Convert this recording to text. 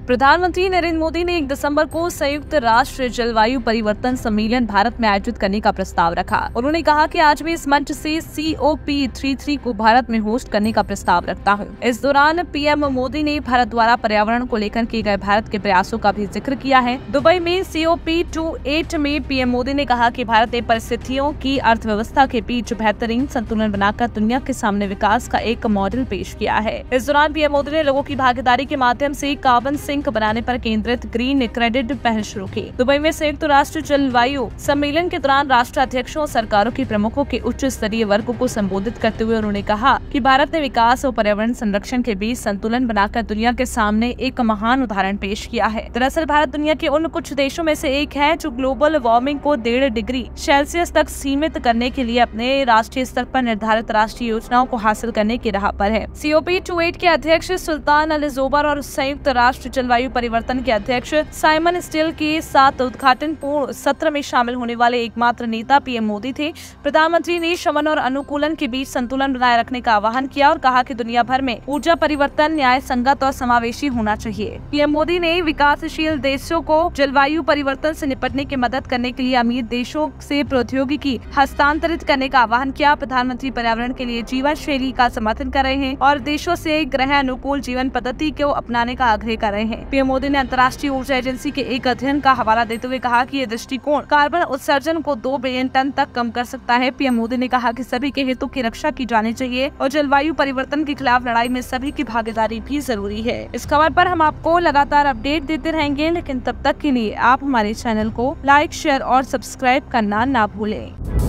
प्रधानमंत्री नरेंद्र मोदी ने 1 दिसंबर को संयुक्त राष्ट्र जलवायु परिवर्तन सम्मेलन भारत में आयोजित करने का प्रस्ताव रखा। उन्होंने कहा कि आज मैं इस मंच से COP33 को भारत में होस्ट करने का प्रस्ताव रखता हूं। इस दौरान पीएम मोदी ने भारत द्वारा पर्यावरण को लेकर किए गए भारत के प्रयासों का भी जिक्र किया है। दुबई में COP28 में पीएम मोदी ने कहा कि भारत ने परिस्थितियों की अर्थव्यवस्था के बीच बेहतरीन संतुलन बनाकर दुनिया के सामने विकास का एक मॉडल पेश किया है। इस दौरान पीएम मोदी ने लोगों की भागीदारी के माध्यम से कार्बन सिंक बनाने पर केंद्रित ग्रीन क्रेडिट पहल शुरू की। दुबई में संयुक्त राष्ट्र जलवायु सम्मेलन के दौरान राष्ट्राध्यक्षों और सरकारों के प्रमुखों के उच्च स्तरीय वर्ग को संबोधित करते हुए उन्होंने कहा कि भारत ने विकास और पर्यावरण संरक्षण के बीच संतुलन बनाकर दुनिया के सामने एक महान उदाहरण पेश किया है। दरअसल भारत दुनिया के उन कुछ देशों में से एक है जो ग्लोबल वार्मिंग को 1.5 डिग्री सेल्सियस तक सीमित करने के लिए अपने राष्ट्रीय स्तर पर निर्धारित राष्ट्रीय योजनाओं को हासिल करने की राह पर है। COP28 के अध्यक्ष सुल्तान अल ज़ोबर और संयुक्त राष्ट्र जलवायु परिवर्तन के अध्यक्ष साइमन स्टील के साथ उद्घाटन पूर्ण सत्र में शामिल होने वाले एकमात्र नेता पीएम मोदी थे। प्रधानमंत्री ने श्रवण और अनुकूलन के बीच संतुलन बनाए रखने का आह्वान किया और कहा कि दुनिया भर में ऊर्जा परिवर्तन न्याय संगत और समावेशी होना चाहिए। पीएम मोदी ने विकासशील देशों को जलवायु परिवर्तन से निपटने की मदद करने के लिए अमीर देशों से प्रौद्योगिकी हस्तांतरित करने का आह्वान किया। प्रधानमंत्री पर्यावरण के लिए जीवन शैली का समर्थन कर रहे हैं और देशों से ग्रह अनुकूल जीवन पद्धति को अपनाने का आग्रह कर रहे हैं। पीएम मोदी ने अंतर्राष्ट्रीय ऊर्जा एजेंसी के एक अध्ययन का हवाला देते हुए कहा कि यह दृष्टिकोण कार्बन उत्सर्जन को 2 बिलियन टन तक कम कर सकता है। पीएम मोदी ने कहा कि सभी के हितों की रक्षा की जानी चाहिए और जलवायु परिवर्तन के खिलाफ लड़ाई में सभी की भागीदारी भी जरूरी है। इस खबर पर हम आपको लगातार अपडेट देते रहेंगे, लेकिन तब तक के लिए आप हमारे चैनल को लाइक, शेयर और सब्सक्राइब करना ना भूलें।